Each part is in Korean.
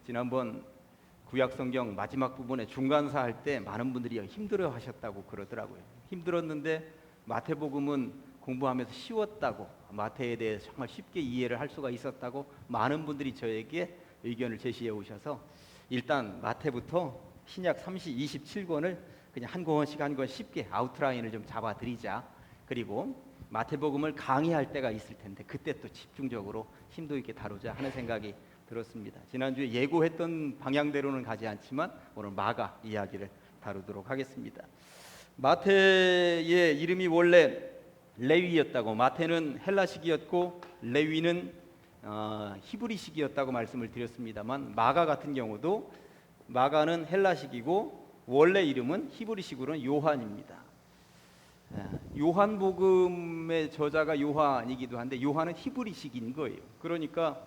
지난번 구약성경 마지막 부분에 중간사 할 때 많은 분들이 힘들어 하셨다고 그러더라고요. 힘들었는데 마태복음은 공부하면서 쉬웠다고, 마태에 대해서 정말 쉽게 이해를 할 수가 있었다고 많은 분들이 저에게 의견을 제시해 오셔서 일단 마태부터 신약 27권을 그냥 한 권씩 한 권 쉽게 아웃라인을 좀 잡아드리자. 그리고 마태복음을 강의할 때가 있을 텐데 그때 또 집중적으로 심도 있게 다루자 하는 생각이 들었습니다. 지난주에 예고했던 방향대로는 가지 않지만 오늘 마가 이야기를 다루도록 하겠습니다. 마태의 이름이 원래 레위였다고, 마태는 헬라식이었고 레위는 히브리식이었다고 말씀을 드렸습니다만, 마가 같은 경우도 마가는 헬라식이고 원래 이름은 히브리식으로는 요한입니다. 요한복음의 저자가 요한이기도 한데 요한은 히브리식인 거예요. 그러니까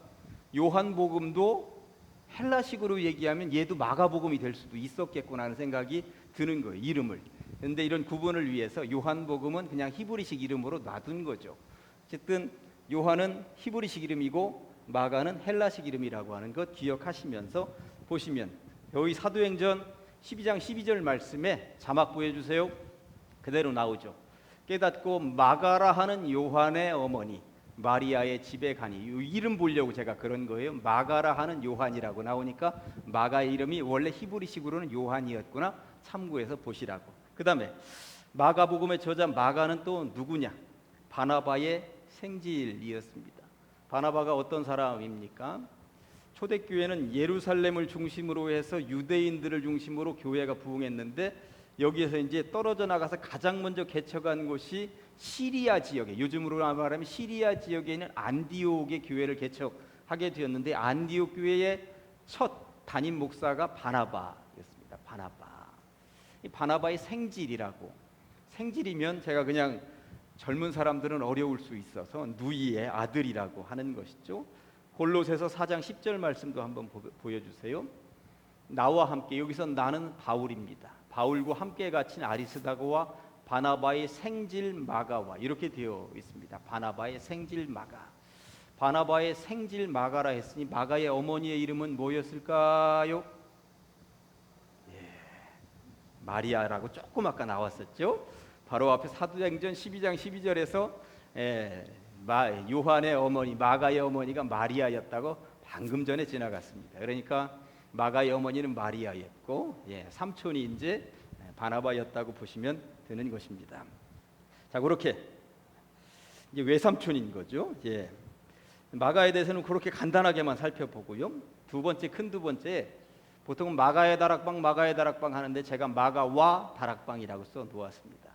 요한복음도 헬라식으로 얘기하면 얘도 마가복음이 될 수도 있었겠구나 하는 생각이 드는 거예요, 이름을. 그런데 이런 구분을 위해서 요한복음은 그냥 히브리식 이름으로 놔둔 거죠. 어쨌든 요한은 히브리식 이름이고 마가는 헬라식 이름이라고 하는 것 기억하시면서 보시면 여기 사도행전 12장 12절 말씀에 자막 보여주세요. 그대로 나오죠. 깨닫고 마가라 하는 요한의 어머니 마리아의 집에 가니, 이 이름 보려고 제가 그런 거예요. 마가라 하는 요한이라고 나오니까 마가의 이름이 원래 히브리식으로는 요한이었구나 참고해서 보시라고. 그 다음에 마가복음의 저자 마가는 또 누구냐? 바나바의 생질이었습니다. 바나바가 어떤 사람입니까? 초대교회는 예루살렘을 중심으로 해서 유대인들을 중심으로 교회가 부흥했는데 여기에서 이제 떨어져 나가서 가장 먼저 개척한 곳이 시리아 지역에, 요즘으로 말하면 시리아 지역에 있는 안디옥의 교회를 개척하게 되었는데, 안디옥 교회의 첫 담임 목사가 바나바였습니다. 바나바. 이 바나바의 생질이라고. 생질이면 제가 그냥 젊은 사람들은 어려울 수 있어서 누이의 아들이라고 하는 것이죠. 골로새서 4장 10절 말씀도 한번 보여주세요. 나와 함께, 여기서 나는 바울입니다. 바울과 함께 갇힌 아리스다고와 바나바의 생질 마가와 이렇게 되어 있습니다. 바나바의 생질 마가. 바나바의 생질 마가라 했으니 마가의 어머니의 이름은 뭐였을까요? 마리아라고 조금 아까 나왔었죠. 바로 앞에 사도행전 12장 12절에서 요한의 어머니 마가의 어머니가 마리아였다고 방금 전에 지나갔습니다. 그러니까 마가의 어머니는 마리아였고 삼촌이 이제 바나바였다고 보시면 되는 것입니다. 자, 그렇게 이제 외삼촌인 거죠. 마가에 대해서는 그렇게 간단하게만 살펴보고요. 두 번째 보통은 마가의 다락방 하는데 제가 마가와 다락방이라고 써 놓았습니다.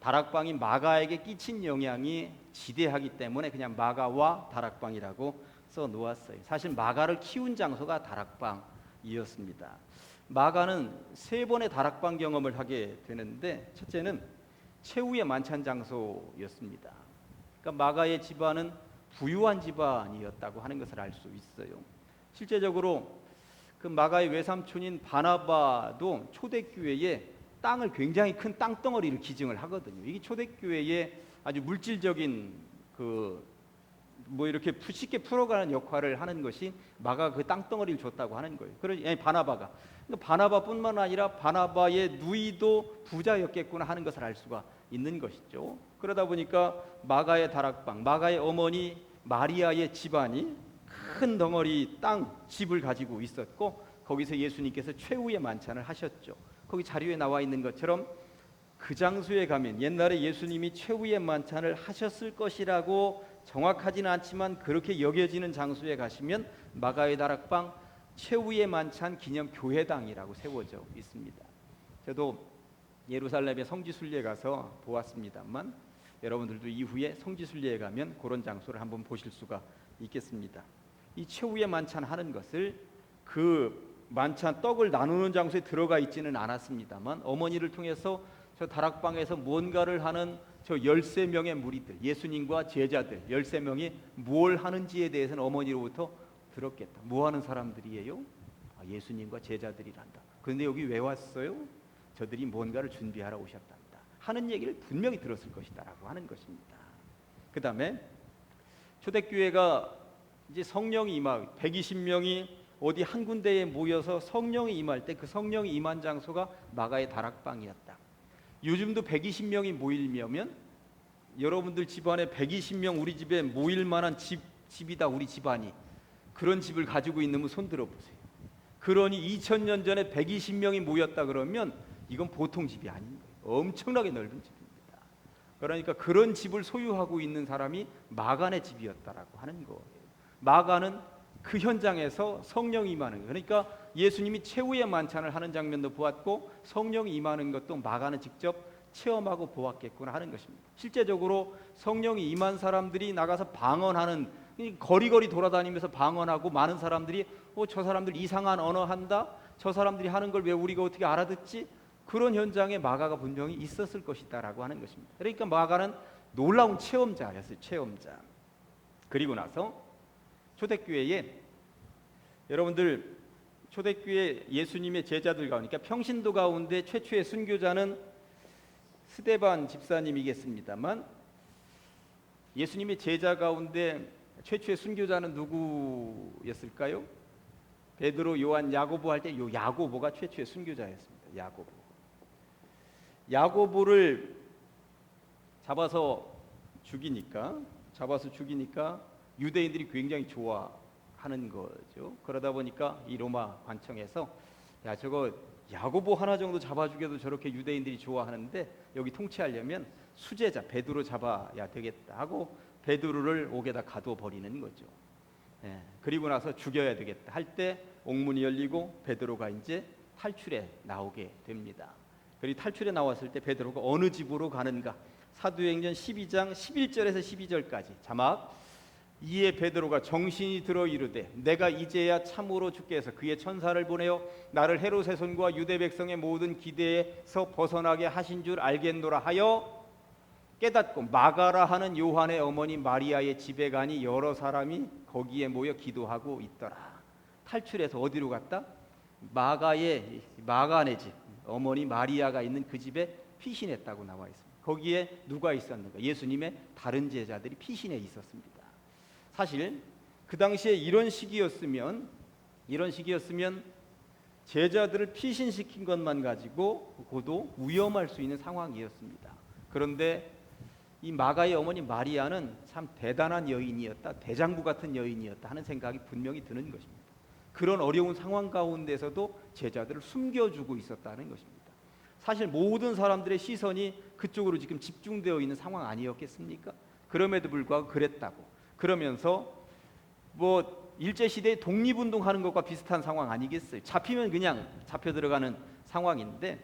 다락방이 마가에게 끼친 영향이 지대하기 때문에 그냥 마가와 다락방이라고 써 놓았어요. 사실 마가를 키운 장소가 다락방이었습니다. 마가는 3번의 다락방 경험을 하게 되는데, 첫째는 최후의 만찬 장소였습니다. 그러니까 마가의 집안은 부유한 집안이었다고 하는 것을 알 수 있어요. 실제적으로 그 마가의 외삼촌인 바나바도 초대교회에 땅을, 굉장히 큰 땅덩어리를 기증을 하거든요. 이게 초대교회의 아주 물질적인 이렇게 쉽게 풀어가는 역할을 하는 것이 마가가 그 땅덩어리를 줬다고 하는 거예요. 바나바가. 그러니까 바나바뿐만 아니라 바나바의 누이도 부자였겠구나 하는 것을 알 수가 있는 것이죠. 그러다 보니까 마가의 다락방, 마가의 어머니 마리아의 집안이 큰 덩어리 땅, 집을 가지고 있었고 거기서 예수님께서 최후의 만찬을 하셨죠. 거기 자료에 나와 있는 것처럼 그 장소에 가면 옛날에 예수님이 최후의 만찬을 하셨을 것이라고 정확하지는 않지만 그렇게 여겨지는 장소에 가시면 마가의 다락방 최후의 만찬 기념 교회당이라고 세워져 있습니다. 저도 예루살렘의 성지순례에 가서 보았습니다만 여러분들도 이후에 성지순례에 가면 그런 장소를 한번 보실 수가 있겠습니다. 이 최후의 만찬 하는 것을 그 만찬 떡을 나누는 장소에 들어가 있지는 않았습니다만 어머니를 통해서 저 다락방에서 뭔가를 하는 저 13명의 무리들, 예수님과 제자들 13명이 뭘 하는지에 대해서는 어머니로부터 들었겠다. 뭐 하는 사람들이에요? 예수님과 제자들이란다. 그런데 여기 왜 왔어요? 저들이 뭔가를 준비하러 오셨답니다. 하는 얘기를 분명히 들었을 것이다라고 하는 것입니다. 그 다음에 초대교회가 이제 성령이 임하고 120명이 어디 한 군데에 모여서 성령이 임할 때 그 성령이 임한 장소가 마가의 다락방이었다. 요즘도 120명이 모이려면 여러분들 집안에 120명 우리 집에 모일 만한 집이다 우리 집안이. 그런 집을 가지고 있는 분 손 들어보세요. 그러니 2000년 전에 120명이 모였다 그러면 이건 보통 집이 아닌 거예요. 엄청나게 넓은 집입니다. 그러니까 그런 집을 소유하고 있는 사람이 마간의 집이었다라고 하는 거예요. 마가는 그 현장에서 성령이 임하는 거예요. 그러니까 예수님이 최후의 만찬을 하는 장면도 보았고 성령이 임하는 것도 마가는 직접 체험하고 보았겠구나 하는 것입니다. 실제적으로 성령이 임한 사람들이 나가서 방언하는, 거리거리 돌아다니면서 방언하고 많은 사람들이 저 사람들 이상한 언어 한다, 저 사람들이 하는 걸 왜 우리가 어떻게 알아듣지? 그런 현장에 마가가 분명히 있었을 것이다라고 하는 것입니다. 그러니까 마가는 놀라운 체험자였어요. 체험자. 그리고 나서 초대교회에, 여러분들 초대교회 예수님의 제자들 가운데, 그러니까 평신도 가운데 최초의 순교자는 스데반 집사님이겠습니다만, 예수님의 제자 가운데 최초의 순교자는 누구였을까요? 베드로, 요한, 야고보 할 때 요 야고보가 최초의 순교자였습니다. 야고보를 잡아서 죽이니까 유대인들이 굉장히 좋아하는 거죠. 그러다 보니까 이 로마 관청에서 야, 저거 야고보 하나 정도 잡아 죽여도 저렇게 유대인들이 좋아하는데 여기 통치하려면 수제자 베드로 잡아야 되겠다 하고 베드로를 옥에다 가둬 버리는 거죠. 그리고 나서 죽여야 되겠다 할 때 옥문이 열리고 베드로가 이제 탈출해 나오게 됩니다. 그리고 탈출해 나왔을 때 베드로가 어느 집으로 가는가? 사도행전 12장 11절에서 12절까지 자막. 이에 베드로가 정신이 들어 이르되 내가 이제야 참으로 주께서 그의 천사를 보내어 나를 헤롯의 손과 유대 백성의 모든 기대에서 벗어나게 하신 줄 알겠노라 하여 깨닫고 마가라 하는 요한의 어머니 마리아의 집에 가니 여러 사람이 거기에 모여 기도하고 있더라. 탈출해서 어디로 갔다? 마가네 집, 어머니 마리아가 있는 그 집에 피신했다고 나와 있습니다. 거기에 누가 있었는가? 예수님의 다른 제자들이 피신해 있었습니다. 사실 그 당시에 이런 시기였으면 제자들을 피신시킨 것만 가지고 고도 위험할 수 있는 상황이었습니다. 그런데 이 마가의 어머니 마리아는 참 대단한 여인이었다, 대장부 같은 여인이었다 하는 생각이 분명히 드는 것입니다. 그런 어려운 상황 가운데서도 제자들을 숨겨주고 있었다는 것입니다. 사실 모든 사람들의 시선이 그쪽으로 지금 집중되어 있는 상황 아니었겠습니까? 그럼에도 불구하고 그랬다고. 그러면서 일제시대에 독립운동하는 것과 비슷한 상황 아니겠어요? 잡히면 그냥 잡혀 들어가는 상황인데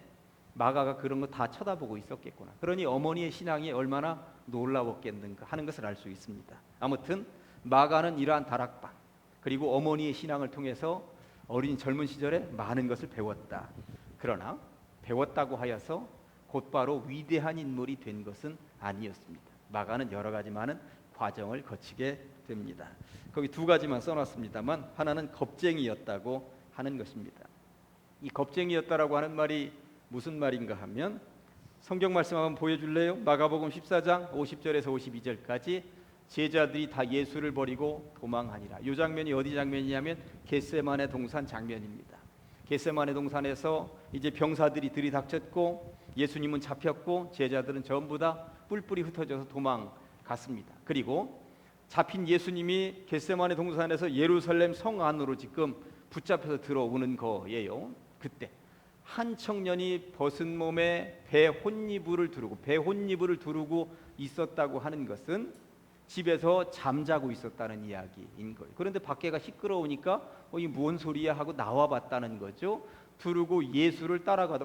마가가 그런 거 다 쳐다보고 있었겠구나. 그러니 어머니의 신앙이 얼마나 놀라웠겠는가 하는 것을 알 수 있습니다. 아무튼 마가는 이러한 다락방 그리고 어머니의 신앙을 통해서 어린 젊은 시절에 많은 것을 배웠다. 그러나 배웠다고 하여서 곧바로 위대한 인물이 된 것은 아니었습니다. 마가는 여러 가지 많은 과정을 거치게 됩니다. 거기 두 가지만 써놨습니다만 하나는 겁쟁이였다고 하는 것입니다. 이 겁쟁이였다라고 하는 말이 무슨 말인가 하면 성경 말씀 한번 보여줄래요? 마가복음 14장 50절에서 52절까지 제자들이 다 예수를 버리고 도망하니라. 이 장면이 어디 장면이냐면 겟세마네 동산 장면입니다. 겟세마네 동산에서 이제 병사들이 들이닥쳤고 예수님은 잡혔고 제자들은 전부 다 뿔뿔이 흩어져서 도망갔습니다. 그리고 잡힌 예수님이 겟세마네 동산에서 예루살렘 성 안으로 지금 붙잡혀서 들어오는 거예요. 그때 한 청년이 벗은 몸에 배 혼이불을 두르고 있었다고 하는 것은 집에서 잠자고 있었다는 이야기인 거예요. 그런데 밖에가 시끄러우니까 이 뭔 소리야 하고 나와봤다는 거죠. 두르고 예수를 따라가다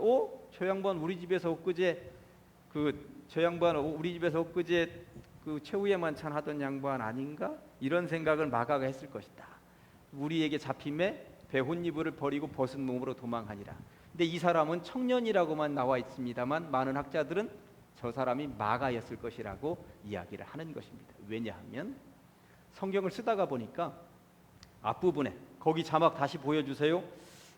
저 양반 우리 집에서 엊그제 그 최후의 만찬 하던 양반 아닌가? 이런 생각을 마가가 했을 것이다. 우리에게 잡힘에 배 혼이불을 버리고 벗은 몸으로 도망하니라. 근데 이 사람은 청년이라고만 나와 있습니다만 많은 학자들은 저 사람이 마가였을 것이라고 이야기를 하는 것입니다. 왜냐하면 성경을 쓰다가 보니까 앞부분에 거기 자막 다시 보여주세요.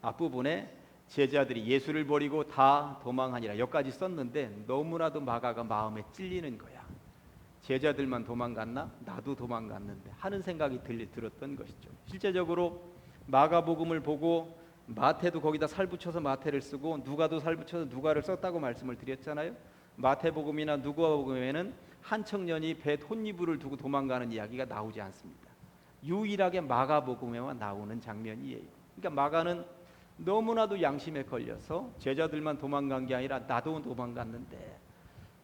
앞부분에 제자들이 예수를 버리고 다 도망하니라 여기까지 썼는데 너무나도 마가가 마음에 찔리는 거야. 제자들만 도망갔나? 나도 도망갔는데 하는 생각이 들었던 것이죠. 실제적으로 마가복음을 보고 마태도 거기다 살 붙여서 마태를 쓰고 누가도 살 붙여서 누가를 썼다고 말씀을 드렸잖아요. 마태복음이나 누가복음에는 한 청년이 배 톱니부를 두고 도망가는 이야기가 나오지 않습니다. 유일하게 마가복음에만 나오는 장면이에요. 그러니까 마가는 너무나도 양심에 걸려서 제자들만 도망간 게 아니라 나도 도망갔는데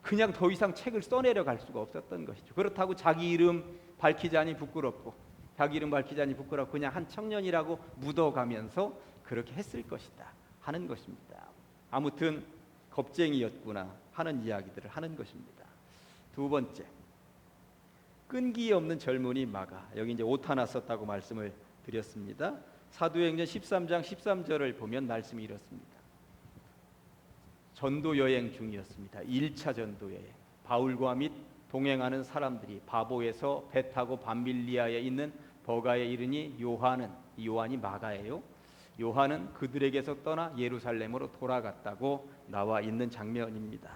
그냥 더 이상 책을 써내려갈 수가 없었던 것이죠. 그렇다고 자기 이름 밝히자니 부끄럽고 그냥 한 청년이라고 묻어가면서 그렇게 했을 것이다 하는 것입니다. 아무튼 겁쟁이였구나 하는 이야기들을 하는 것입니다. 두 번째, 끈기 없는 젊은이 마가. 여기 이제 오타나 썼다고 말씀을 드렸습니다. 사도행전 13장 13절을 보면 말씀이 이렇습니다. 전도 여행 중이었습니다. 1차 전도 여행. 바울과 및 동행하는 사람들이 바보에서 배 타고 밤밀리아에 있는 버가에 이르니 요한이 마가예요. 요한은 그들에게서 떠나 예루살렘으로 돌아갔다고 나와 있는 장면입니다.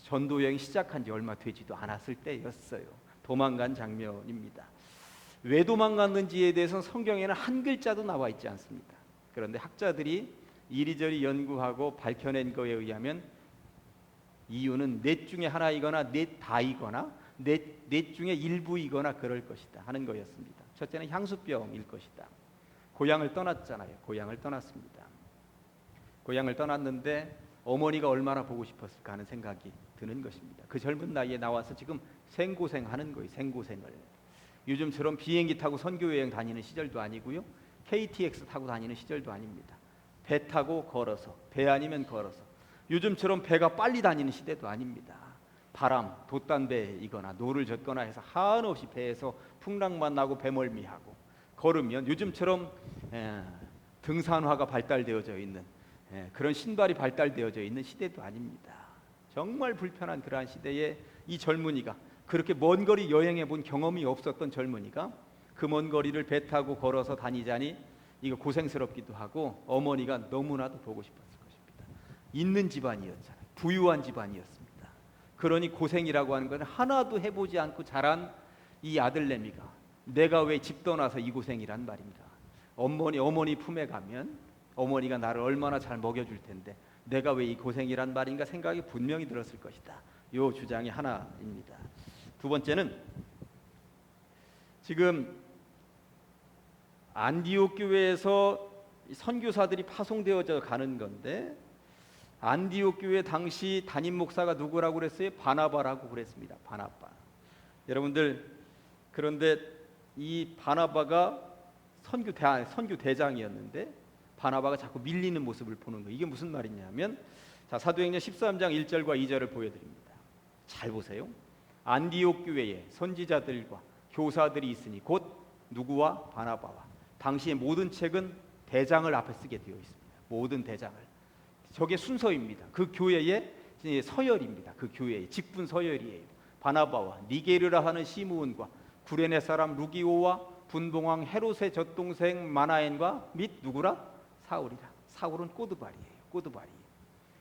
전도 여행 시작한 지 얼마 되지도 않았을 때였어요. 도망간 장면입니다. 왜 도망갔는지에 대해서는 성경에는 한 글자도 나와 있지 않습니다. 그런데 학자들이 이리저리 연구하고 밝혀낸 것에 의하면 이유는 넷 중에 하나이거나 넷 다이거나 넷 중에 일부이거나 그럴 것이다 하는 거였습니다. 첫째는 향수병일 것이다. 고향을 떠났잖아요. 고향을 떠났습니다. 고향을 떠났는데 어머니가 얼마나 보고 싶었을까 하는 생각이 드는 것입니다. 그 젊은 나이에 나와서 지금 생고생하는 거예요. 생고생을. 요즘처럼 비행기 타고 선교여행 다니는 시절도 아니고요. KTX 타고 다니는 시절도 아닙니다. 배 타고 걸어서, 배 아니면 걸어서. 요즘처럼 배가 빨리 다니는 시대도 아닙니다. 바람, 돛단배이거나 노를 젓거나 해서 한없이 배에서 풍랑만 나고 배멀미하고 걸으면 요즘처럼 등산화가 발달되어져 있는 그런 신발이 발달되어져 있는 시대도 아닙니다. 정말 불편한 그러한 시대에 이 젊은이가, 그렇게 먼 거리 여행해 본 경험이 없었던 젊은이가 그 먼 거리를 배 타고 걸어서 다니자니 이거 고생스럽기도 하고 어머니가 너무나도 보고 싶었을 것입니다. 있는 집안이었잖아요. 부유한 집안이었습니다. 그러니 고생이라고 하는 건 하나도 해보지 않고 자란 이 아들내미가 내가 왜 집 떠나서 이 고생이란 말인가. 어머니 품에 가면 어머니가 나를 얼마나 잘 먹여줄 텐데 내가 왜 이 고생이란 말인가 생각이 분명히 들었을 것이다. 이 주장이 하나입니다. 두 번째는 지금 안디옥 교회에서 선교사들이 파송되어져 가는 건데 안디옥 교회 당시 담임 목사가 누구라고 그랬어요? 바나바라고 그랬습니다. 바나바. 여러분들, 그런데 이 바나바가 선교 대장이었는데 바나바가 자꾸 밀리는 모습을 보는 거예요. 이게 무슨 말이냐면, 자, 사도행전 13장 1절과 2절을 보여드립니다. 잘 보세요. 안디옥 교회에 선지자들과 교사들이 있으니 곧 누구와? 바나바와. 당시의 모든 책은 대장을 앞에 쓰게 되어 있습니다. 모든 대장을. 저게 순서입니다. 그 교회의 서열입니다. 그 교회의 직분 서열이에요. 바나바와 니게르라 하는 시므온과 구레네 사람 루기오와 분봉왕 헤롯의 젖동생 마나엔과 및 누구라? 사울이라. 사울은 꼬드발이에요. 꼬드발이에요.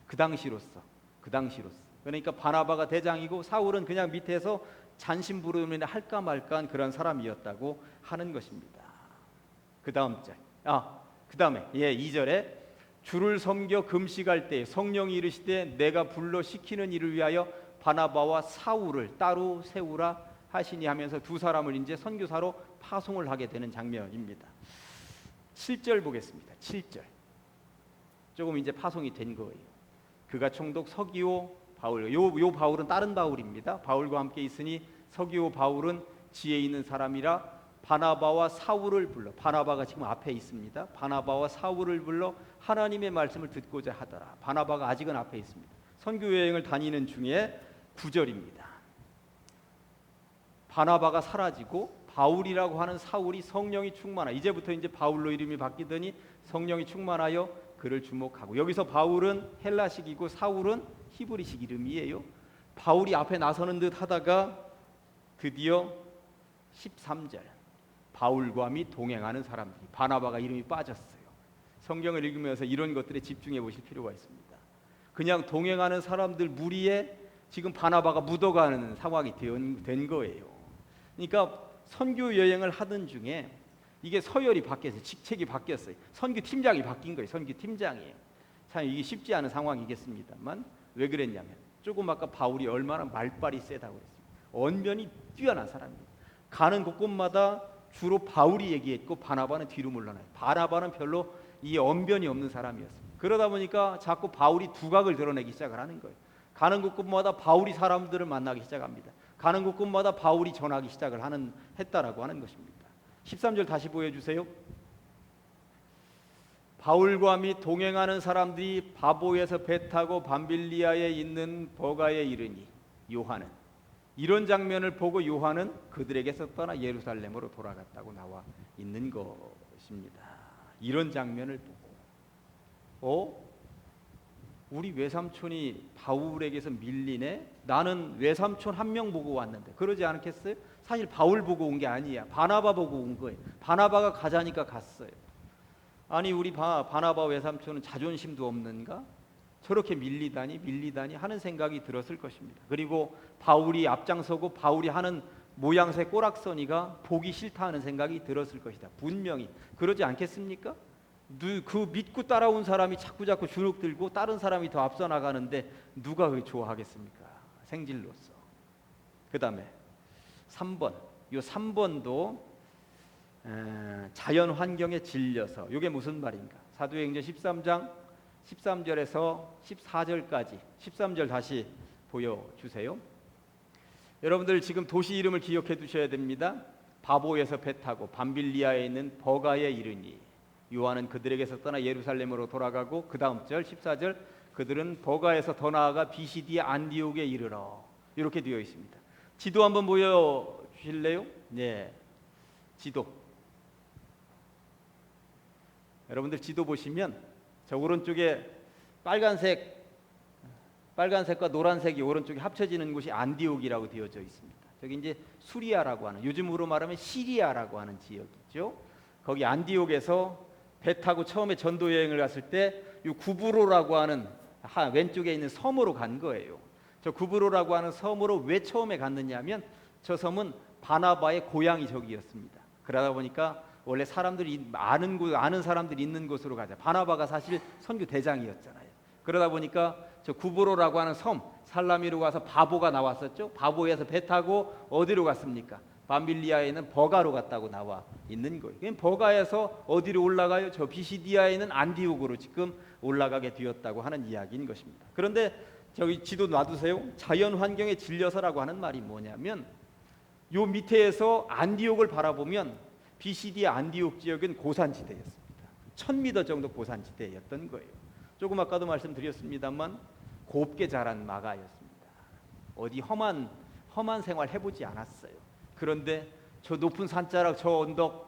그 당시로서. 그러니까 바나바가 대장이고 사울은 그냥 밑에서 잔심부름이나 할까 말까한 그런 사람이었다고 하는 것입니다. 그 다음에 2절에 주를 섬겨 금식할 때 성령이 이르시되 내가 불러 시키는 일을 위하여 바나바와 사울을 따로 세우라 하시니 하면서 두 사람을 이제 선교사로 파송을 하게 되는 장면입니다. 7절 보겠습니다. 7절. 조금 이제 파송이 된 거예요. 그가 총독 서기오 바울. 요 바울은 다른 바울입니다. 바울과 함께 있으니 서기오 바울은 지혜 있는 사람이라 바나바와 사울을 불러. 바나바가 지금 앞에 있습니다. 바나바와 사울을 불러 하나님의 말씀을 듣고자 하더라. 바나바가 아직은 앞에 있습니다. 선교 여행을 다니는 중에 9절입니다. 바나바가 사라지고 바울이라고 하는 사울이 성령이 충만하여, 이제부터 이제 바울로 이름이 바뀌더니 성령이 충만하여 그를 주목하고, 여기서 바울은 헬라식이고 사울은 히브리식 이름이에요. 바울이 앞에 나서는 듯 하다가 드디어 13절 바울과 및 동행하는 사람들이, 바나바가 이름이 빠졌어요. 성경을 읽으면서 이런 것들에 집중해 보실 필요가 있습니다. 그냥 동행하는 사람들 무리에 지금 바나바가 묻어가는 상황이 된 거예요. 그러니까 선교 여행을 하던 중에 이게 서열이 바뀌었어요. 직책이 바뀌었어요. 선교팀장이 바뀐 거예요. 선교팀장이에요. 참 이게 쉽지 않은 상황이겠습니다만 왜 그랬냐면 조금 아까 바울이 얼마나 말발이 세다고 그랬습니다. 언변이 뛰어난 사람입니다. 가는 곳곳마다 주로 바울이 얘기했고 바나바는 뒤로 물러나요. 바나바는 별로 이 언변이 없는 사람이었습니다. 그러다 보니까 자꾸 바울이 두각을 드러내기 시작을 하는 거예요. 가는 곳곳마다 바울이 사람들을 만나기 시작합니다. 가는 곳곳마다 바울이 전하기 시작을 했다라고 하는 것입니다. 13절 다시 보여주세요. 바울과 및 동행하는 사람들이 바보에서 배 타고 밤빌리아에 있는 버가에 이르니 요한은 이런 장면을 보고 요한은 그들에게서 떠나 예루살렘으로 돌아갔다고 나와 있는 것입니다. 이런 장면을 보고 우리 외삼촌이 바울에게서 밀리네? 나는 외삼촌 한 명 보고 왔는데 그러지 않겠어요? 사실 바울 보고 온 게 아니야. 바나바 보고 온 거예요. 바나바가 가자니까 갔어요. 아니 우리 바나바 외삼촌은 자존심도 없는가? 저렇게 밀리다니 하는 생각이 들었을 것입니다. 그리고 바울이 앞장서고 바울이 하는 모양새 꼬락서니가 보기 싫다 하는 생각이 들었을 것이다. 분명히 그러지 않겠습니까? 그 믿고 따라온 사람이 자꾸 주눅 들고 다른 사람이 더 앞서 나가는데 누가 그게 좋아하겠습니까? 생질로서. 그 다음에 3번. 이 3번도 자연 환경에 질려서 이게 무슨 말인가? 사도행전 13장 13절에서 14절까지 13절 다시 보여주세요. 여러분들 지금 도시 이름을 기억해 두셔야 됩니다. 바보에서 배 타고 밤빌리아에 있는 버가에 이르니 요한은 그들에게서 떠나 예루살렘으로 돌아가고 그 다음 절 14절 그들은 버가에서 더 나아가 비시디아 안디옥에 이르러 이렇게 되어 있습니다. 지도 한번 보여주실래요? 네, 지도. 여러분들 지도 보시면 저 오른쪽에 빨간색과 노란색이 오른쪽에 합쳐지는 곳이 안디옥이라고 되어져 있습니다. 저기 이제 수리아라고 하는 요즘으로 말하면 시리아라고 하는 지역이죠. 거기 안디옥에서 배 타고 처음에 전도 여행을 갔을 때 이 구브로라고 하는 왼쪽에 있는 섬으로 간 거예요. 저 구브로라고 하는 섬으로 왜 처음에 갔느냐면 저 섬은 바나바의 고향이 저기였습니다. 그러다 보니까 원래 사람들이 아는 사람들이 있는 곳으로 가자. 바나바가 사실 선교 대장이었잖아요. 그러다 보니까 저 구브로라고 하는 섬 살라미로 가서 바보가 나왔었죠. 바보에서 배 타고 어디로 갔습니까? 밤빌리아에 있는 버가로 갔다고 나와 있는 거예요. 그럼 버가에서 어디로 올라가요? 저 비시디아에 있는 안디옥으로 지금 올라가게 되었다고 하는 이야기인 것입니다. 그런데 저기 지도 놔두세요. 자연 환경에 질려서라고 하는 말이 뭐냐면 요 밑에서 안디옥을 바라보면 비시디아 안디옥 지역은 고산지대였습니다. 1000m 정도 고산지대였던 거예요. 조금 아까도 말씀드렸습니다만 곱게 자란 마가였습니다. 어디 험한 생활 해보지 않았어요. 그런데 저 높은 산자락, 저 언덕,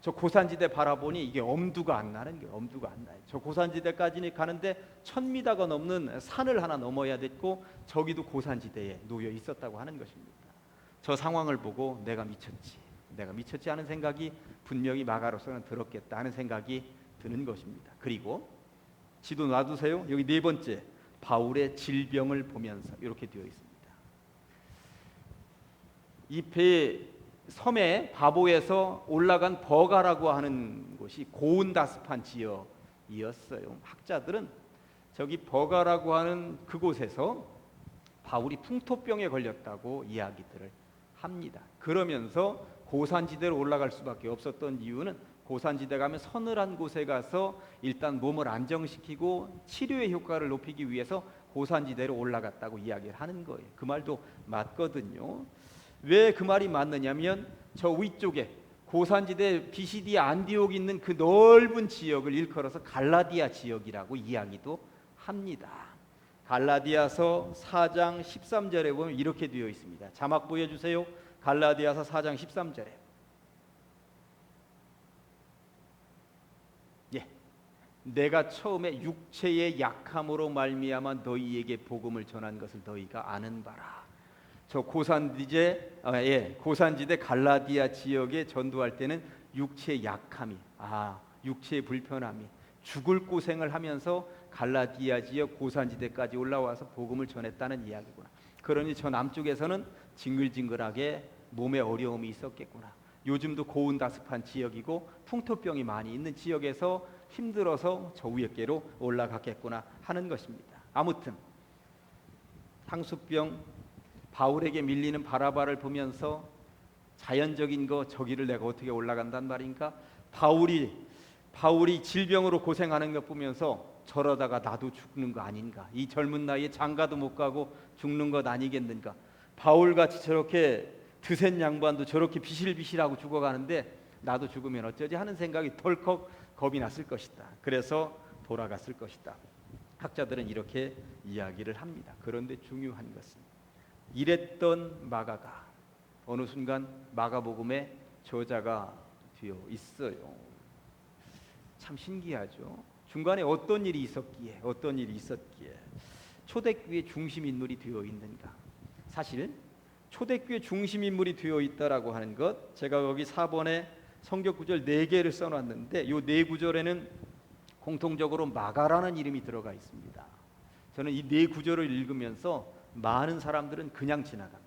저 고산지대 바라보니 이게 엄두가 안 나는 거예요. 엄두가 안 나요. 저 고산지대까지 가는데 1000m가 넘는 산을 하나 넘어야 됐고 저기도 고산지대에 놓여 있었다고 하는 것입니다. 저 상황을 보고 내가 미쳤지 하는 생각이 분명히 마가로서는 들었겠다 하는 생각이 드는 것입니다. 그리고 지도 놔두세요. 여기 네 번째 바울의 질병을 보면서 이렇게 되어 있습니다. 이 배 섬에 바보에서 올라간 버가라고 하는 곳이 고운다스판 지역이었어요. 학자들은 저기 버가라고 하는 그곳에서 바울이 풍토병에 걸렸다고 이야기들을 합니다. 그러면서 고산지대로 올라갈 수밖에 없었던 이유는 고산지대 가면 서늘한 곳에 가서 일단 몸을 안정시키고 치료의 효과를 높이기 위해서 고산지대로 올라갔다고 이야기를 하는 거예요. 그 말도 맞거든요. 왜 그 말이 맞느냐면 저 위쪽에 고산지대 비시디아 안디옥이 있는 그 넓은 지역을 일컬어서 갈라디아 지역이라고 이야기도 합니다. 갈라디아서 4장 13절에 보면 이렇게 되어 있습니다. 자막 보여주세요. 갈라디아서 4장 13절에 내가 처음에 육체의 약함으로 말미암아 너희에게 복음을 전한 것을 너희가 아는 바라. 저 고산지대 갈라디아 지역에 전도할 때는 육체의 약함이 육체의 불편함이 죽을 고생을 하면서 갈라디아 지역 고산지대까지 올라와서 복음을 전했다는 이야기구나. 그러니 저 남쪽에서는 징글징글하게 몸에 어려움이 있었겠구나. 요즘도 고온다습한 지역이고 풍토병이 많이 있는 지역에서 힘들어서 저 위에께로 올라갔겠구나 하는 것입니다. 아무튼 상수병, 바울에게 밀리는 바라바를 보면서 자연적인 거 저기를 내가 어떻게 올라간단 말인가? 바울이 질병으로 고생하는 것 보면서 저러다가 나도 죽는 거 아닌가? 이 젊은 나이에 장가도 못 가고 죽는 것 아니겠는가? 바울같이 저렇게 드센 양반도 저렇게 비실비실하고 죽어가는데 나도 죽으면 어쩌지 하는 생각이 덜컥 겁이 났을 것이다. 그래서 돌아갔을 것이다. 학자들은 이렇게 이야기를 합니다. 그런데 중요한 것은 이랬던 마가가 어느 순간 마가복음의 저자가 되어 있어요. 참 신기하죠. 중간에 어떤 일이 있었기에 초대교회 중심 인물이 되어 있는가? 사실 초대교회 중심 인물이 되어 있다라고 하는 것, 제가 여기 4번에 성경 구절 4개를 써놨는데 이 4구절에는 공통적으로 마가라는 이름이 들어가 있습니다. 저는 이 4구절을 읽으면서 많은 사람들은 그냥 지나갑니다.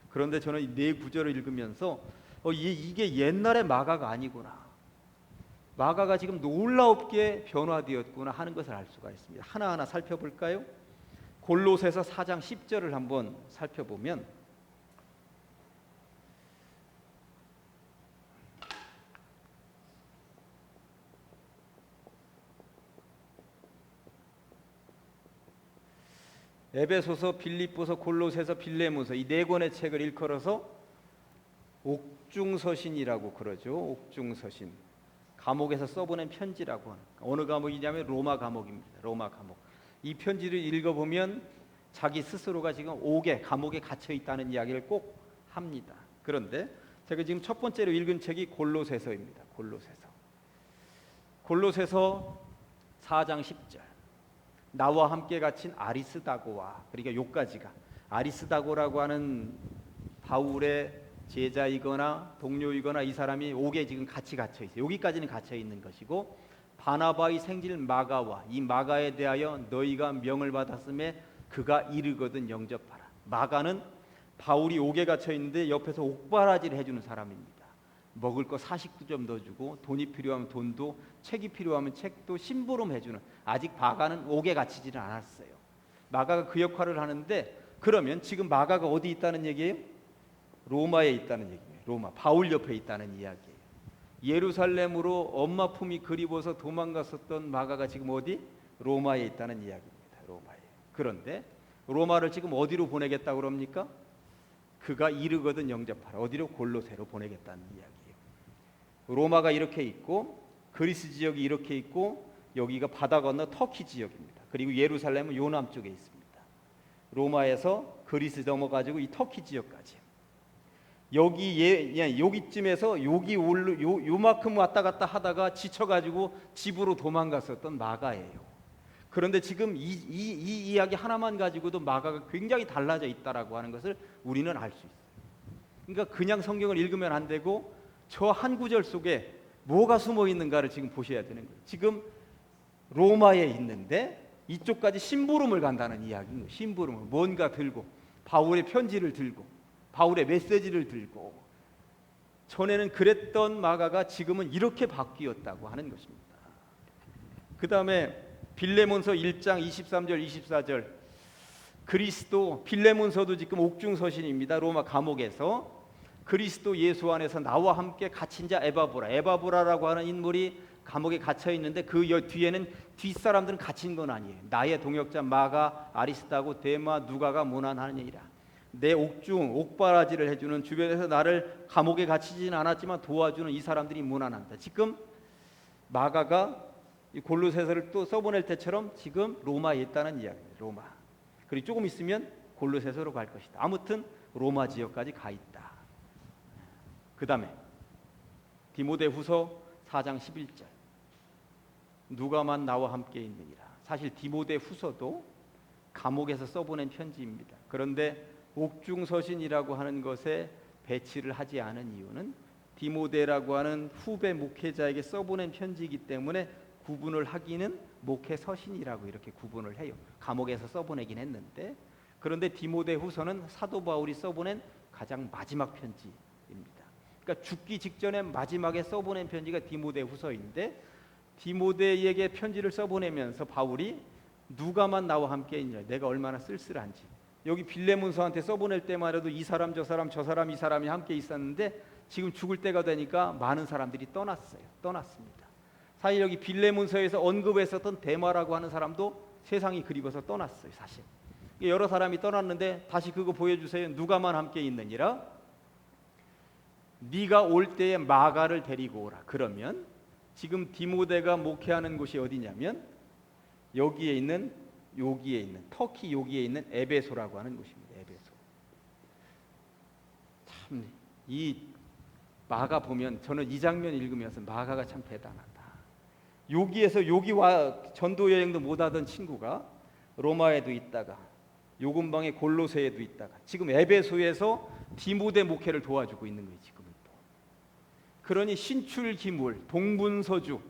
그런데 저는 이 4구절을 읽으면서 이게 옛날의 마가가 아니구나, 마가가 지금 놀랍게 변화되었구나 하는 것을 알 수가 있습니다. 하나하나 살펴볼까요? 골로새서 4장 10절을 한번 살펴보면 에베소서, 빌립보서, 골로새서, 빌레몬서 이 4권의 책을 일컬어서 옥중서신이라고 그러죠. 옥중서신, 감옥에서 써보낸 편지라고 하는, 어느 감옥이냐면 로마 감옥입니다. 로마 감옥. 이 편지를 읽어보면 자기 스스로가 지금 감옥에 갇혀 있다는 이야기를 꼭 합니다. 그런데 제가 지금 첫 번째로 읽은 책이 골로새서입니다. 골로새서 4장 10절, 나와 함께 갇힌 아리스다고와, 그러니까 요까지가 아리스다고라고 하는 바울의 제자이거나 동료이거나 이 사람이 옥에 지금 같이 갇혀 있어요. 여기까지는 갇혀 있는 것이고, 바나바의 생질 마가와, 이 마가에 대하여 너희가 명을 받았음에 그가 이르거든 영접하라. 마가는 바울이 옥에 갇혀 있는데 옆에서 옥바라지를 해주는 사람입니다. 먹을 거 49점 넣어주고, 돈이 필요하면 돈도, 책이 필요하면 책도 심부름 해주는, 아직 마가는 옥에 갇히지는 않았어요. 마가가 그 역할을 하는데, 그러면 지금 마가가 어디 있다는 얘기예요? 로마에 있다는 얘기예요. 로마, 바울 옆에 있다는 이야기예요. 예루살렘으로 엄마 품이 그리워서 도망갔었던 마가가 지금 어디? 로마에 있다는 이야기입니다. 로마에. 그런데 로마를 지금 어디로 보내겠다고 그럽니까? 그가 이르거든 영접하라. 어디로? 골로새로 보내겠다는 이야기예요. 로마가 이렇게 있고, 그리스 지역이 이렇게 있고, 여기가 바다 건너 터키 지역입니다. 그리고 예루살렘은 요 남쪽에 있습니다. 로마에서 그리스 넘어가지고 이 터키 지역까지, 여기쯤에서 요만큼 왔다 갔다 하다가 지쳐가지고 집으로 도망갔었던 마가예요. 그런데 지금 이 이야기 하나만 가지고도 마가가 굉장히 달라져 있다라고 하는 것을 우리는 알 수 있어요. 그러니까 그냥 성경을 읽으면 안 되고 저 한 구절 속에 뭐가 숨어 있는가를 지금 보셔야 되는 거예요. 지금 로마에 있는데 이쪽까지 심부름을 간다는 이야기예요. 심부름을 뭔가 들고, 바울의 편지를 들고, 바울의 메시지를 들고. 전에는 그랬던 마가가 지금은 이렇게 바뀌었다고 하는 것입니다. 그 다음에 빌레몬서 1장 23절 24절, 그리스도, 빌레몬서도 지금 옥중서신입니다. 로마 감옥에서 그리스도 예수 안에서 나와 함께 갇힌 자 에바브라라고 하는 인물이 감옥에 갇혀 있는데, 그 뒤에는 뒷사람들은 갇힌 건 아니에요. 나의 동역자 마가, 아리스다고, 데마, 누가가 문안하느니라. 내 옥바라지를 해주는, 주변에서 나를 감옥에 갇히지는 않았지만 도와주는 이 사람들이 문안한다. 지금 마가가 이 골로새서를 또 써보낼 때처럼 지금 로마에 있다는 이야기입니다. 로마. 그리고 조금 있으면 골로새서로 갈 것이다. 아무튼 로마 지역까지 가 있다. 그 다음에 디모데후서 4장 11절, 누가만 나와 함께 있느니라. 사실 디모데후서도 감옥에서 써보낸 편지입니다. 그런데 옥중서신이라고 하는 것에 배치를 하지 않은 이유는 디모데라고 하는 후배 목회자에게 써보낸 편지이기 때문에 구분을 하기는 목회서신이라고 이렇게 구분을 해요. 감옥에서 써보내긴 했는데, 그런데 디모데후서는 사도 바울이 써보낸 가장 마지막 편지입니다. 그러니까 죽기 직전에 마지막에 써보낸 편지가 디모데 후서인데, 디모데에게 편지를 써보내면서 바울이 누가만 나와 함께 있냐, 내가 얼마나 쓸쓸한지. 여기 빌레몬서한테 써보낼 때만 해도 이 사람 저 사람 저 사람 이 사람이 함께 있었는데 지금 죽을 때가 되니까 많은 사람들이 떠났습니다. 사실 여기 빌레몬서에서 언급했었던 데마라고 하는 사람도 세상이 그리워서 떠났어요. 사실 여러 사람이 떠났는데 다시 그거 보여주세요. 누가만 함께 있느니라. 네가 올 때에 마가를 데리고 오라. 그러면 지금 디모데가 목회하는 곳이 어디냐면 여기에 있는 터키 여기에 있는 에베소라고 하는 곳입니다. 에베소. 참 이 마가 보면 저는 이 장면 읽으면서 마가가 참 대단하다. 여기에서 여기와 전도 여행도 못하던 친구가 로마에도 있다가 요 근방에 골로새에도 있다가 지금 에베소에서 디모데 목회를 도와주고 있는 거예요. 지금은 또. 그러니 신출기물, 동분서주,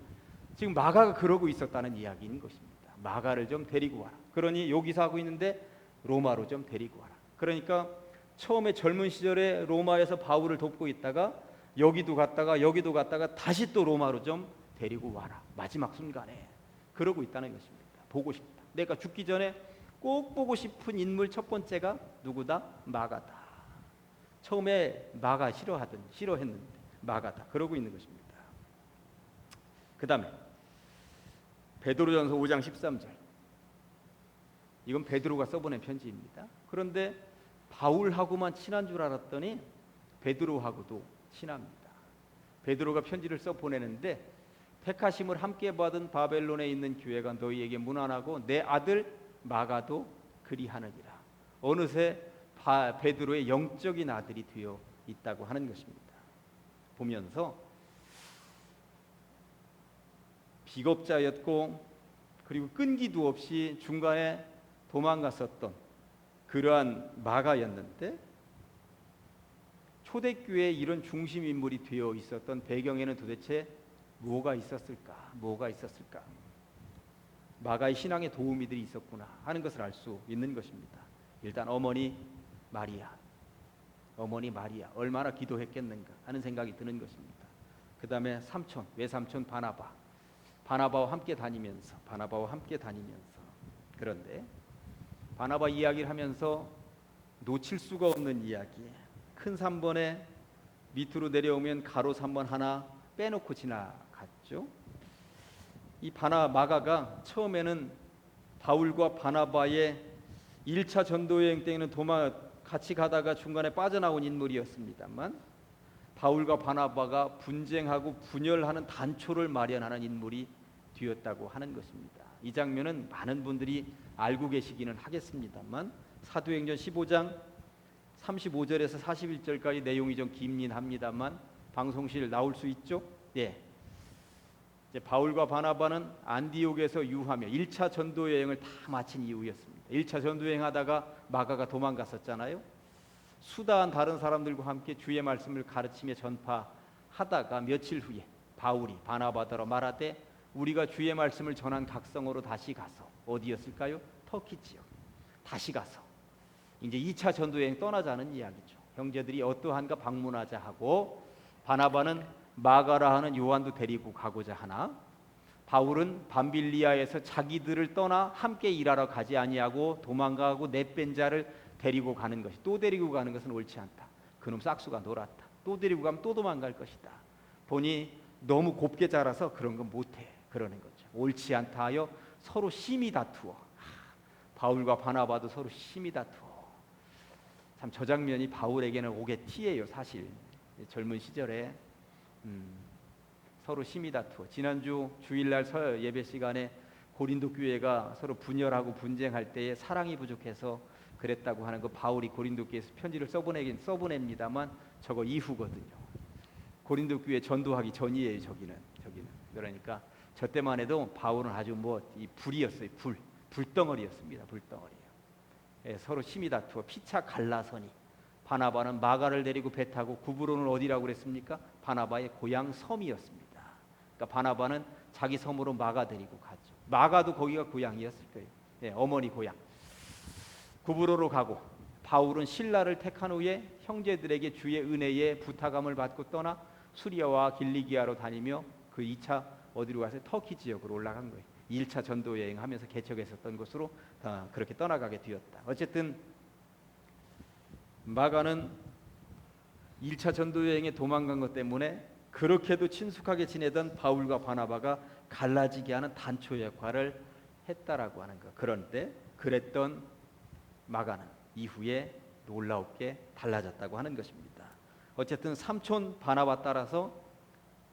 지금 마가가 그러고 있었다는 이야기인 것입니다. 마가를 좀 데리고 와라. 그러니 여기서 하고 있는데 로마로 좀 데리고 와라. 그러니까 처음에 젊은 시절에 로마에서 바울을 돕고 있다가 여기도 갔다가 다시 또 로마로 좀 데리고 와라. 마지막 순간에 그러고 있다는 것입니다. 보고 싶다. 내가 죽기 전에 꼭 보고 싶은 인물 첫 번째가 누구다? 마가다. 처음에 마가 싫어했는데 마가다. 그러고 있는 것입니다. 그 다음에 베드로전서 5장 13절. 이건 베드로가 써보낸 편지입니다. 그런데 바울하고만 친한 줄 알았더니 베드로하고도 친합니다. 베드로가 편지를 써보내는데 택하심을 함께 받은 바벨론에 있는 교회가 너희에게 문안하고 내 아들 마가도 그리하느니라. 어느새 베드로의 영적인 아들이 되어 있다고 하는 것입니다. 보면서 비겁자였고 그리고 끈기도 없이 중간에 도망갔었던 그러한 마가였는데 초대교회에 이런 중심 인물이 되어 있었던 배경에는 도대체 뭐가 있었을까? 마가의 신앙에 도우미들이 있었구나 하는 것을 알 수 있는 것입니다. 일단 어머니 마리아 얼마나 기도했겠는가 하는 생각이 드는 것입니다. 그 다음에 외삼촌 바나바와 함께 다니면서 그런데 바나바 이야기를 하면서 놓칠 수가 없는 이야기. 큰 3번에 밑으로 내려오면 가로 3번 하나 빼놓고 지나갔죠. 이 마가가 처음에는 바울과 바나바의 1차 전도여행 때에는 같이 가다가 중간에 빠져나온 인물이었습니다만 바울과 바나바가 분쟁하고 분열하는 단초를 마련하는 인물이 되었다고 하는 것입니다. 이 장면은 많은 분들이 알고 계시기는 하겠습니다만 사도행전 15장 35절에서 41절까지 내용이 좀 길긴 합니다만 방송실 나올 수 있죠? 예. 이제 바울과 바나바는 안디옥에서 유하며 1차 전도 여행을 다 마친 이후였습니다. 1차 전도 여행하다가 마가가 도망갔었잖아요. 수다한 다른 사람들과 함께 주의 말씀을 가르치며 전파하다가 며칠 후에 바울이 바나바더러 말하되 우리가 주의 말씀을 전한 각성으로 다시 가서 어디였을까요? 터키 지역. 다시 가서 이제 2차 전도 여행 떠나자는 이야기죠. 형제들이 어떠한가 방문하자 하고 바나바는 마가라 하는 요한도 데리고 가고자 하나 바울은 밤빌리아에서 자기들을 떠나 함께 일하러 가지 아니하고 도망가고 내뺀 자를 데리고 가는 것이 또 데리고 가는 것은 옳지 않다. 그놈 싹수가 놀았다. 또 데리고 가면 또 도망갈 것이다. 보니 너무 곱게 자라서 그런 건 못해. 그러는 거죠. 옳지 않다 하여 서로 심히 다투어. 바울과 바나바도 서로 심히 다투어. 참 저 장면이 바울에게는 오게티예요. 사실 젊은 시절에 서로 심히 다투어. 지난주 주일날 예배 시간에 고린도 교회가 서로 분열하고 분쟁할 때에 사랑이 부족해서 그랬다고 하는 거 바울이 고린도 교회에서 편지를 써보냅니다만 저거 이후거든요. 고린도 교회 전도하기 전이에요. 저기는 그러니까 저 때만 해도 바울은 아주 이 불이었어요. 불덩어리였습니다. 불덩어리예요. 예, 서로 심히 다투어 피차 갈라서니 바나바는 마가를 데리고 배 타고 구브로는 어디라고 그랬습니까? 바나바의 고향 섬이었습니다. 그러니까 바나바는 자기 섬으로 마가 데리고 갔죠. 마가도 거기가 고향이었을 거예요. 예, 어머니 고향. 구브로로 가고 바울은 신라를 택한 후에 형제들에게 주의 은혜에 부탁함을 받고 떠나 수리아와 길리기아로 다니며 그 2차 어디로 가서 터키 지역으로 올라간 거예요. 1차 전도 여행하면서 개척했었던 곳으로 그렇게 떠나가게 되었다. 어쨌든 마가는 1차 전도 여행에 도망간 것 때문에 그렇게도 친숙하게 지내던 바울과 바나바가 갈라지게 하는 단초 역할을 했다라고 하는 것. 그런데 그랬던 마가는 이후에 놀랍게 달라졌다고 하는 것입니다. 어쨌든 삼촌 바나바 따라서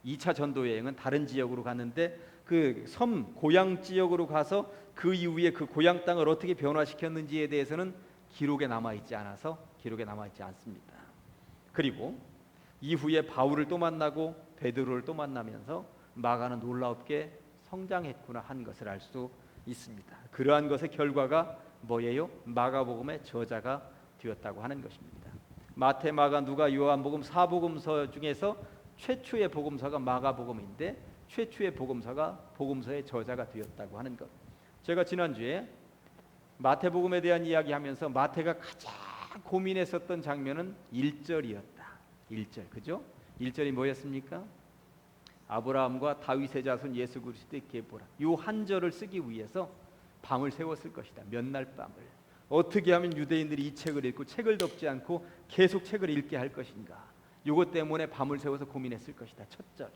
2차 전도 여행은 다른 지역으로 갔는데 그 섬 고향 지역으로 가서 그 이후에 그 고향 땅을 어떻게 변화시켰는지에 대해서는 기록에 남아있지 않습니다. 그리고 이후에 바울을 또 만나고 베드로를 또 만나면서 마가는 놀랍게 성장했구나 하는 것을 알 수 있습니다. 그러한 것의 결과가 뭐예요? 마가복음의 저자가 되었다고 하는 것입니다. 마태, 마가, 누가, 요한복음 4복음서 중에서 최초의 복음서가 마가복음인데 최초의 복음서가 복음서의 저자가 되었다고 하는 것. 제가 지난주에 마태복음에 대한 이야기하면서 마태가 가장 고민했었던 장면은 1절이었다. 1절, 그죠? 1절이 뭐였습니까? 아브라함과 다윗의 자손 예수 그리스도의 계보라. 이 한 절을 쓰기 위해서 밤을 새웠을 것이다. 몇 날 밤을. 어떻게 하면 유대인들이 이 책을 읽고 책을 덮지 않고 계속 책을 읽게 할 것인가. 이것 때문에 밤을 새워서 고민했을 것이다. 첫 절.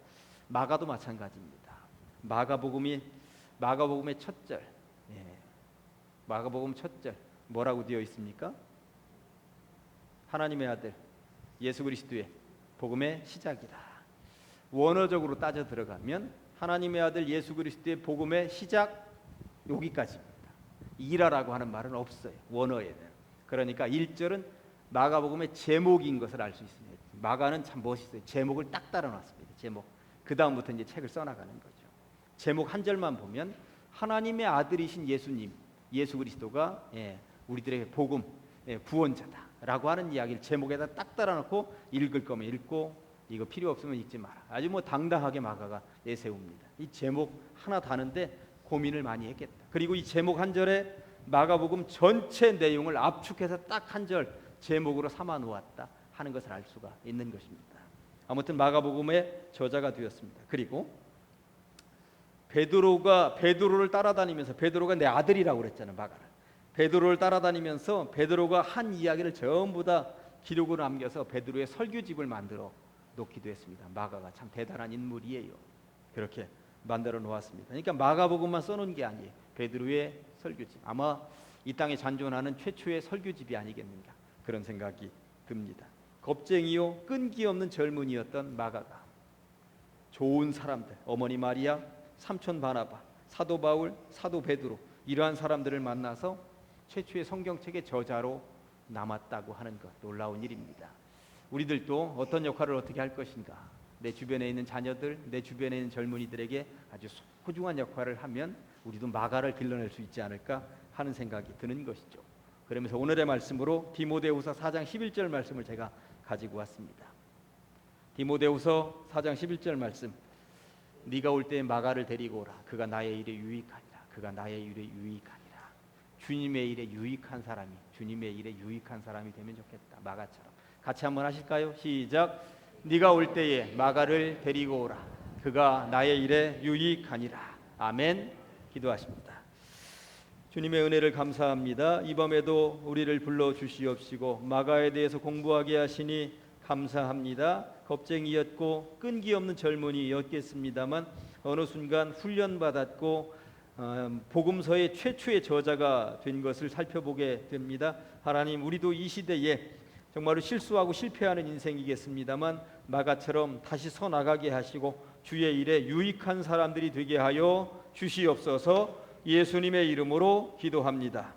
마가도 마찬가지입니다. 마가복음의 첫 절. 마가복음 첫 절 뭐라고 되어 있습니까? 하나님의 아들 예수 그리스도의 복음의 시작이다. 원어적으로 따져 들어가면 하나님의 아들 예수 그리스도의 복음의 시작 여기까지입니다. 이라라고 하는 말은 없어요. 원어에는. 그러니까 1절은 마가복음의 제목인 것을 알 수 있습니다. 마가는 참 멋있어요. 제목을 딱 달아놨습니다. 제목. 그 다음부터 이제 책을 써나가는 거죠. 제목 한 절만 보면 하나님의 아들이신 예수님, 예수 그리스도가 우리들에게 복음, 구원자다라고 하는 이야기를 제목에다 딱 달아놓고 읽을 거면 읽고 이거 필요 없으면 읽지 마라. 아주 당당하게 마가가 내세웁니다. 이 제목 하나 다는데 고민을 많이 했겠다. 그리고 이 제목 한 절에 마가복음 전체 내용을 압축해서 딱 한 절 제목으로 삼아 놓았다 하는 것을 알 수가 있는 것입니다. 아무튼 마가복음의 저자가 되었습니다. 그리고 베드로를 따라다니면서 베드로가 내 아들이라고 그랬잖아요. 마가를. 베드로를 따라다니면서 베드로가 한 이야기를 전부 다 기록으로 남겨서 베드로의 설교집을 만들어 놓기도 했습니다. 마가가 참 대단한 인물이에요. 그렇게 만들어 놓았습니다. 그러니까 마가복음만 써놓은 게 아니에요. 베드로의 설교집. 아마 이 땅에 잔존하는 최초의 설교집이 아니겠는가 그런 생각이 듭니다. 겁쟁이요 끈기 없는 젊은이였던 마가가 좋은 사람들, 어머니 마리아, 삼촌 바나바, 사도 바울, 사도 베드로 이러한 사람들을 만나서 최초의 성경책의 저자로 남았다고 하는 것 놀라운 일입니다. 우리들도 어떤 역할을 어떻게 할 것인가. 내 주변에 있는 자녀들, 내 주변에 있는 젊은이들에게 아주 소중한 역할을 하면 우리도 마가를 길러낼 수 있지 않을까 하는 생각이 드는 것이죠. 그러면서 오늘의 말씀으로 디모데후서 4장 11절 말씀을 제가 가지고 왔습니다. 디모데후서 4장 11절 말씀. 네가 올 때 마가를 데리고 오라. 그가 나의 일에 유익하니라. 그가 나의 일에 유익하니라. 주님의 일에 유익한 사람이 되면 좋겠다. 마가처럼. 같이 한번 하실까요? 시작. 네가 올 때에 마가를 데리고 오라. 그가 나의 일에 유익하니라. 아멘. 기도하십니다. 주님의 은혜를 감사합니다. 이 밤에도 우리를 불러주시옵시고 마가에 대해서 공부하게 하시니 감사합니다. 겁쟁이였고 끈기 없는 젊은이였겠습니다만 어느 순간 훈련받았고 복음서의 최초의 저자가 된 것을 살펴보게 됩니다. 하나님, 우리도 이 시대에 정말로 실수하고 실패하는 인생이겠습니다만 마가처럼 다시 서 나가게 하시고 주의 일에 유익한 사람들이 되게 하여 주시옵소서. 예수님의 이름으로 기도합니다.